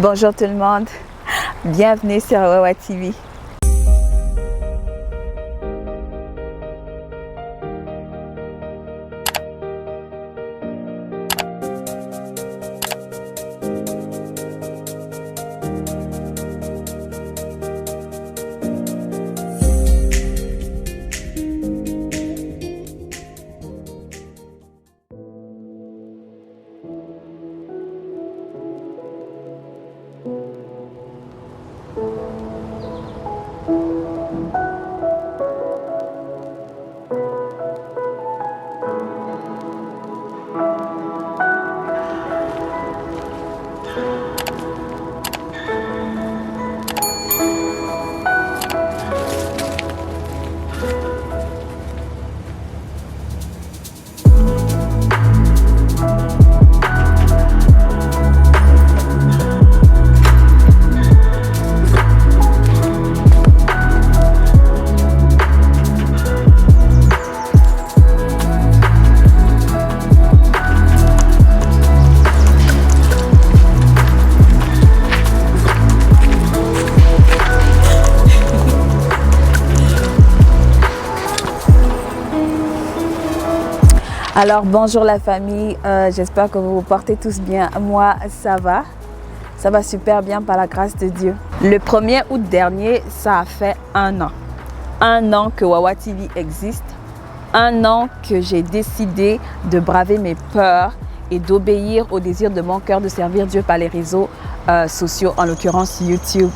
Bonjour tout le monde, bienvenue sur Wawa TV. Alors bonjour la famille, j'espère que vous vous portez tous bien. Moi ça va super bien par la grâce de Dieu. Le 1er août dernier, ça a fait un an que Wawa TV existe, un an que j'ai décidé de braver mes peurs et d'obéir au désir de mon cœur de servir Dieu par les réseaux sociaux, en l'occurrence YouTube.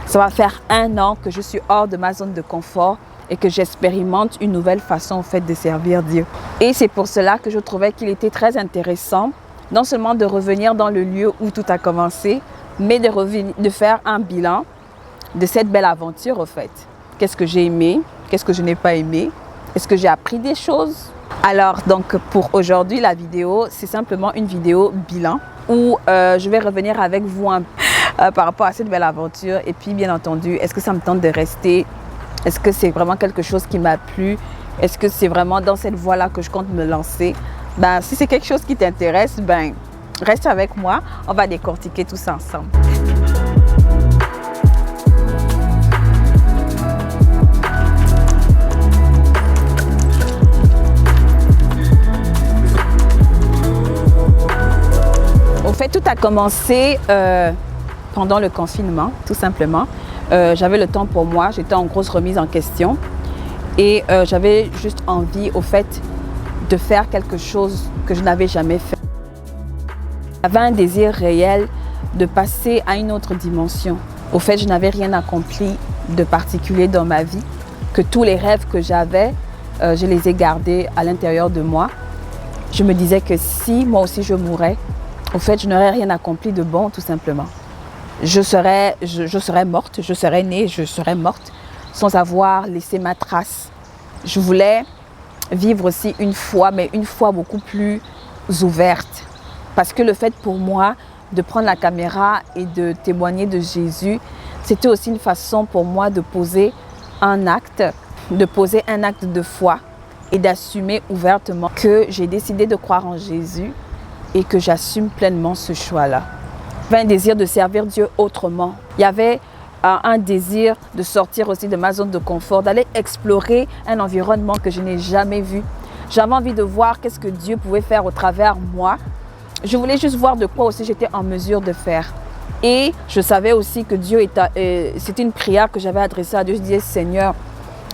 Ça va faire un an que je suis hors de ma zone de confort et que j'expérimente une nouvelle façon en fait de servir Dieu. Et c'est pour cela que je trouvais qu'il était très intéressant, non seulement de revenir dans le lieu où tout a commencé, mais de faire un bilan de cette belle aventure en fait. Qu'est-ce que j'ai aimé? Qu'est-ce que je n'ai pas aimé? Est-ce que j'ai appris des choses? Alors donc pour aujourd'hui la vidéo, c'est simplement une vidéo bilan où je vais revenir avec vous par rapport à cette belle aventure. Et puis bien entendu, est-ce que ça me tente de rester? Est-ce que c'est vraiment quelque chose qui m'a plu? Est-ce que c'est vraiment dans cette voie-là que je compte me lancer? Si c'est quelque chose qui t'intéresse, reste avec moi. On va décortiquer tout ça ensemble. Au fait, tout a commencé pendant le confinement, tout simplement. J'avais le temps pour moi, j'étais en grosse remise en question et j'avais juste envie au fait de faire quelque chose que je n'avais jamais fait. J'avais un désir réel de passer à une autre dimension. Au fait, je n'avais rien accompli de particulier dans ma vie, que tous les rêves que j'avais, je les ai gardés à l'intérieur de moi. Je me disais que si moi aussi je mourais, au fait, je n'aurais rien accompli de bon tout simplement. Je serais morte, je serais née, je serais morte sans avoir laissé ma trace. Je voulais vivre aussi une foi, mais une foi beaucoup plus ouverte. Parce que le fait pour moi de prendre la caméra et de témoigner de Jésus, c'était aussi une façon pour moi de poser un acte de foi et d'assumer ouvertement que j'ai décidé de croire en Jésus et que j'assume pleinement ce choix-là. J'avais un désir de servir Dieu autrement. Il y avait un désir de sortir aussi de ma zone de confort, d'aller explorer un environnement que je n'ai jamais vu. J'avais envie de voir qu'est-ce que Dieu pouvait faire au travers moi. Je voulais juste voir de quoi aussi j'étais en mesure de faire. Et je savais aussi que Dieu c'était une prière que j'avais adressée à Dieu. Je disais, Seigneur,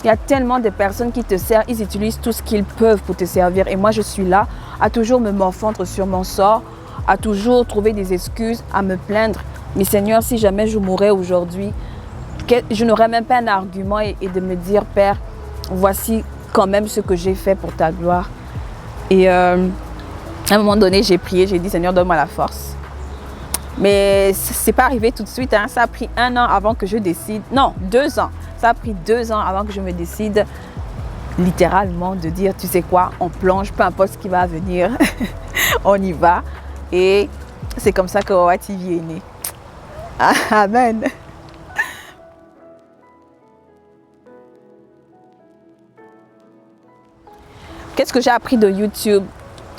il y a tellement de personnes qui te servent, ils utilisent tout ce qu'ils peuvent pour te servir. Et moi, je suis là à toujours me morfondre sur mon sort, à toujours trouver des excuses, à me plaindre. Mais Seigneur, si jamais je mourais aujourd'hui, je n'aurais même pas un argument et de me dire, Père, voici quand même ce que j'ai fait pour ta gloire. Et à un moment donné, j'ai prié, j'ai dit, Seigneur, donne-moi la force. Mais ce n'est pas arrivé tout de suite, hein. Ça a pris 1 an avant que je décide. Non, 2 ans. Ça a pris 2 ans avant que je me décide littéralement de dire, tu sais quoi, on plonge, peu importe ce qui va venir, on y va. Et c'est comme ça que Wawa TV est né. Amen. Qu'est-ce que j'ai appris de YouTube?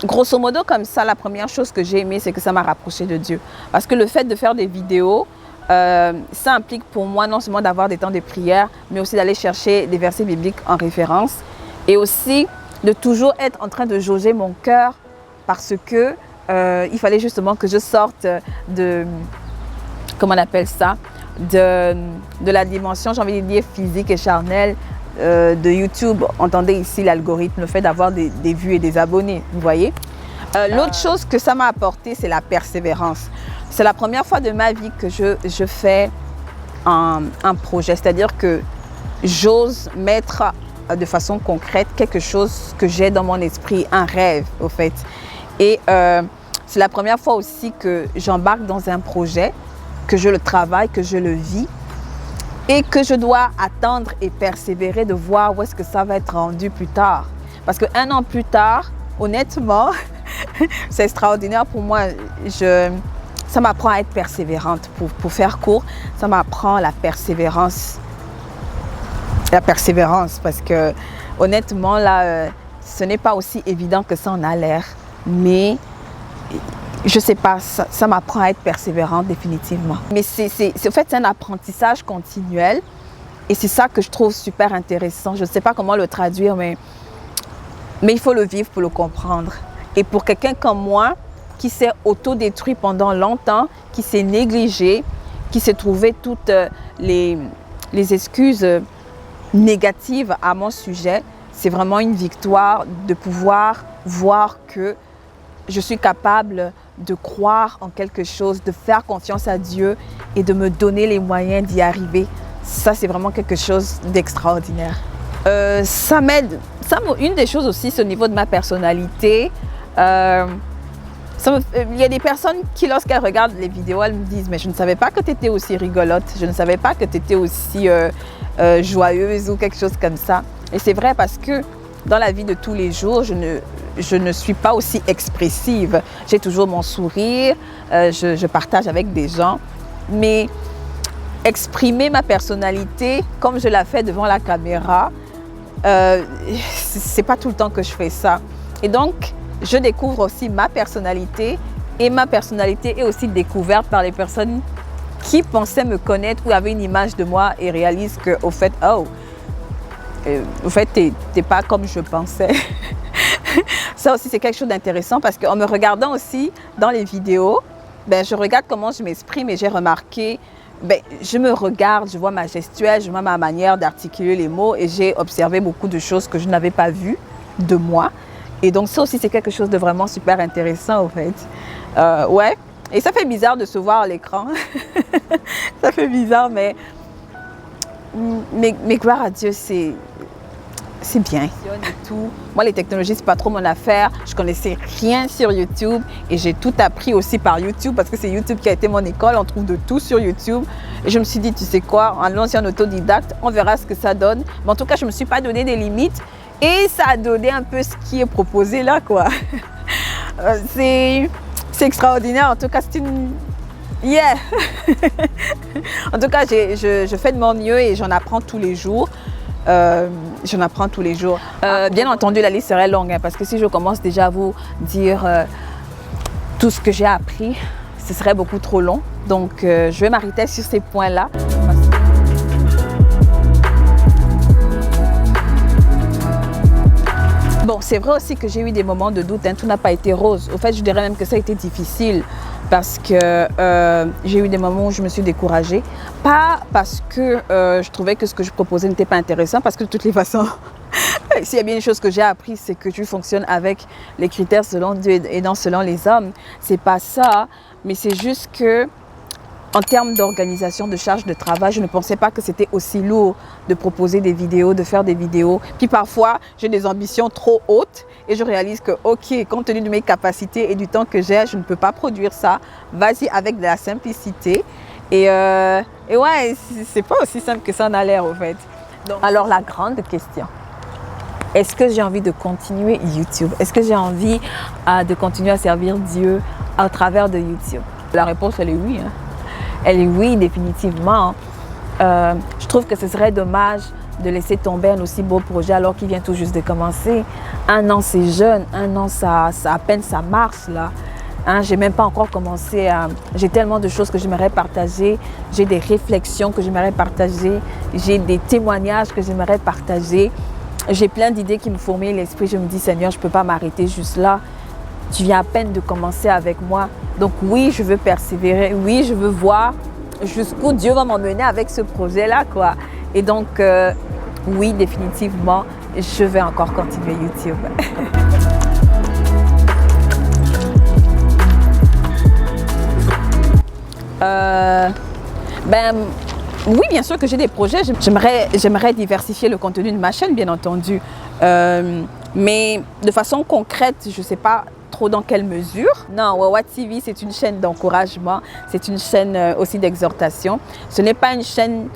grosso modo, comme ça, la première chose que j'ai aimé, c'est que ça m'a rapproché de Dieu. Parce que le fait de faire des vidéos, ça implique pour moi non seulement d'avoir des temps de prière, mais aussi d'aller chercher des versets bibliques en référence. Et aussi de toujours être en train de jauger mon cœur parce que il fallait justement que je sorte de, comment on appelle ça, de la dimension, j'ai envie de dire, physique et charnelle de YouTube. Entendez ici l'algorithme, le fait d'avoir des vues et des abonnés, vous voyez. L'autre chose que ça m'a apporté, c'est la persévérance. C'est la première fois de ma vie que je fais un projet, c'est-à-dire que j'ose mettre de façon concrète quelque chose que j'ai dans mon esprit, un rêve au fait. Et c'est la première fois aussi que j'embarque dans un projet, que je le travaille, que je le vis et que je dois attendre et persévérer de voir où est-ce que ça va être rendu plus tard. Parce qu'un an plus tard, honnêtement, c'est extraordinaire pour moi. Ça m'apprend à être persévérante. Pour faire court, ça m'apprend la persévérance. La persévérance, parce que honnêtement, là, ce n'est pas aussi évident que ça en a l'air. Mais je sais pas, ça m'apprend à être persévérante définitivement. Mais en fait, c'est un apprentissage continuel et c'est ça que je trouve super intéressant. Je ne sais pas comment le traduire, mais il faut le vivre pour le comprendre. Et pour quelqu'un comme moi, qui s'est autodétruit pendant longtemps, qui s'est négligé, qui s'est trouvé toutes les excuses négatives à mon sujet, c'est vraiment une victoire de pouvoir voir que je suis capable de croire en quelque chose, de faire confiance à Dieu et de me donner les moyens d'y arriver. Ça, c'est vraiment quelque chose d'extraordinaire. Ça m'aide. Une des choses aussi, c'est au niveau de ma personnalité. Il y a des personnes qui, lorsqu'elles regardent les vidéos, elles me disent « Mais je ne savais pas que tu étais aussi rigolote, je ne savais pas que tu étais aussi joyeuse ou quelque chose comme ça. » Et c'est vrai parce que dans la vie de tous les jours, je ne suis pas aussi expressive. J'ai toujours mon sourire, je partage avec des gens. Mais exprimer ma personnalité comme je la fais devant la caméra, c'est pas tout le temps que je fais ça. Et donc, je découvre aussi ma personnalité et ma personnalité est aussi découverte par les personnes qui pensaient me connaître ou avaient une image de moi et réalisent qu'au fait, t'es pas comme je pensais. Ça aussi, c'est quelque chose d'intéressant parce qu'en me regardant aussi dans les vidéos, je regarde comment je m'exprime et j'ai remarqué, je me regarde, je vois ma gestuelle, je vois ma manière d'articuler les mots et j'ai observé beaucoup de choses que je n'avais pas vues de moi. Et donc ça aussi, c'est quelque chose de vraiment super intéressant au fait. Ouais, et ça fait bizarre de se voir à l'écran. Ça fait bizarre, mais gloire à Dieu, c'est bien. Et tout. Moi, les technologies, c'est pas trop mon affaire. Je connaissais rien sur YouTube et j'ai tout appris aussi par YouTube parce que c'est YouTube qui a été mon école. On trouve de tout sur YouTube. Et je me suis dit, tu sais quoi, en allant en autodidacte, on verra ce que ça donne. Mais en tout cas, je me suis pas donné des limites et ça a donné un peu ce qui est proposé là, quoi. C'est extraordinaire. En tout cas, c'est une... Yeah! En tout cas, je fais de mon mieux et j'en apprends tous les jours. J'en apprends tous les jours. Bien entendu, la liste serait longue parce que si je commence déjà à vous dire tout ce que j'ai appris, ce serait beaucoup trop long. Donc, je vais m'arrêter sur ces points-là. Bon, c'est vrai aussi que j'ai eu des moments de doute, hein. Tout n'a pas été rose. Au fait, je dirais même que ça a été difficile parce que j'ai eu des moments où je me suis découragée. Pas parce que je trouvais que ce que je proposais n'était pas intéressant, parce que de toutes les façons, s'il y a bien une chose que j'ai appris, c'est que tu fonctionnes avec les critères selon Dieu et non selon les hommes. C'est pas ça, mais c'est juste que en termes d'organisation, de charge de travail, je ne pensais pas que c'était aussi lourd de proposer des vidéos, de faire des vidéos. Puis parfois, j'ai des ambitions trop hautes et je réalise que, ok, compte tenu de mes capacités et du temps que j'ai, je ne peux pas produire ça. Vas-y avec de la simplicité. Et ouais, c'est pas aussi simple que ça en a l'air, au fait. Donc, alors, la grande question, est-ce que j'ai envie de continuer YouTube? Est-ce que j'ai envie de continuer à servir Dieu à travers de YouTube? La réponse, elle est oui, hein. Elle est oui, définitivement. Je trouve que ce serait dommage de laisser tomber un aussi beau projet alors qu'il vient tout juste de commencer. 1 an, c'est jeune. 1 an, ça à peine ça marche là. Hein, j'ai même pas encore commencé à... J'ai tellement de choses que j'aimerais partager. J'ai des réflexions que j'aimerais partager. J'ai des témoignages que j'aimerais partager. J'ai plein d'idées qui me fourmillent l'esprit. Je me dis, Seigneur, je ne peux pas m'arrêter juste là. Tu viens à peine de commencer avec moi. Donc oui, je veux persévérer. Oui, je veux voir jusqu'où Dieu va m'emmener avec ce projet-là, quoi. Et donc, oui, définitivement, je vais encore continuer YouTube. Oui, bien sûr que j'ai des projets. J'aimerais diversifier le contenu de ma chaîne, bien entendu. Mais de façon concrète, je ne sais pas trop dans quelle mesure. Non, Wawa TV, c'est une chaîne d'encouragement. C'est une chaîne aussi d'exhortation. Ce n'est pas une chaîne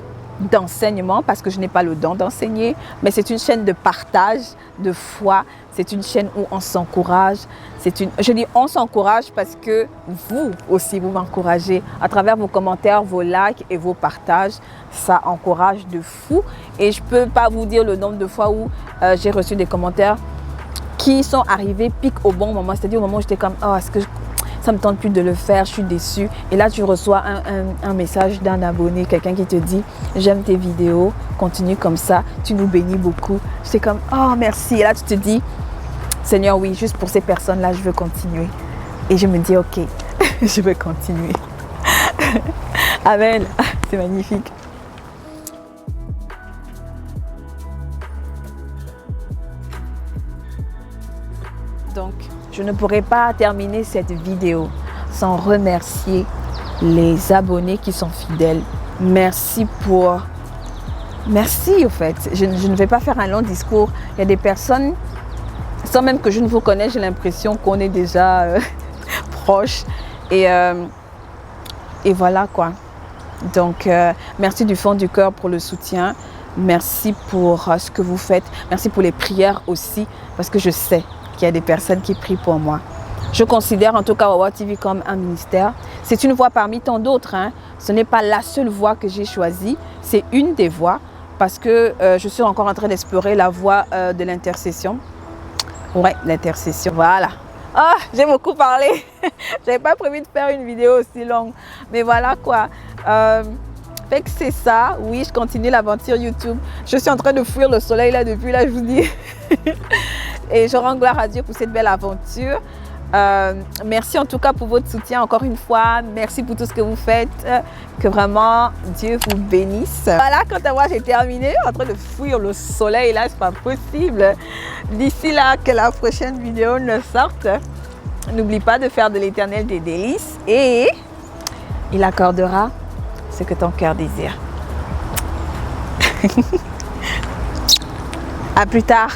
d'enseignement parce que je n'ai pas le don d'enseigner, mais c'est une chaîne de partage, de foi. C'est une chaîne où on s'encourage. Je dis on s'encourage parce que vous aussi, vous m'encouragez à travers vos commentaires, vos likes et vos partages. Ça encourage de fou. Et je ne peux pas vous dire le nombre de fois où j'ai reçu des commentaires qui sont arrivés pique au bon moment. C'est-à-dire au moment où j'étais comme, oh, est-ce que ça ne me tente plus de le faire, je suis déçue. Et là, tu reçois un message d'un abonné, quelqu'un qui te dit, j'aime tes vidéos, continue comme ça, tu nous bénis beaucoup. J'étais comme, oh, merci. Et là, tu te dis, Seigneur, oui, juste pour ces personnes-là, je veux continuer. Et je me dis, ok, je veux continuer. Amen. C'est magnifique. Donc, je ne pourrais pas terminer cette vidéo sans remercier les abonnés qui sont fidèles. Merci au fait. Je ne vais pas faire un long discours. Il y a des personnes, sans même que je ne vous connaisse, j'ai l'impression qu'on est déjà proches. Et voilà quoi. Donc, merci du fond du cœur pour le soutien. Merci pour ce que vous faites. Merci pour les prières aussi, parce que je sais qu'il y a des personnes qui prient pour moi. Je considère en tout cas Wawa TV comme un ministère. C'est une voie parmi tant d'autres. Hein. Ce n'est pas la seule voie que j'ai choisie. C'est une des voies parce que je suis encore en train d'explorer la voie de l'intercession. Ouais, l'intercession. Voilà. Ah, j'ai beaucoup parlé. Je n'avais pas prévu de faire une vidéo aussi longue. Mais voilà quoi. Fait que c'est ça. Oui, je continue l'aventure YouTube. Je suis en train de fuir le soleil là depuis là, je vous dis. Et je rends gloire à Dieu pour cette belle aventure. Merci en tout cas pour votre soutien encore une fois. Merci pour tout ce que vous faites. Que vraiment Dieu vous bénisse. Voilà, quant à moi, j'ai terminé en train de fuir le soleil là, c'est pas possible. D'ici là que la prochaine vidéo ne sorte, n'oublie pas de faire de l'Éternel des délices et il accordera ce que ton cœur désire. À plus tard.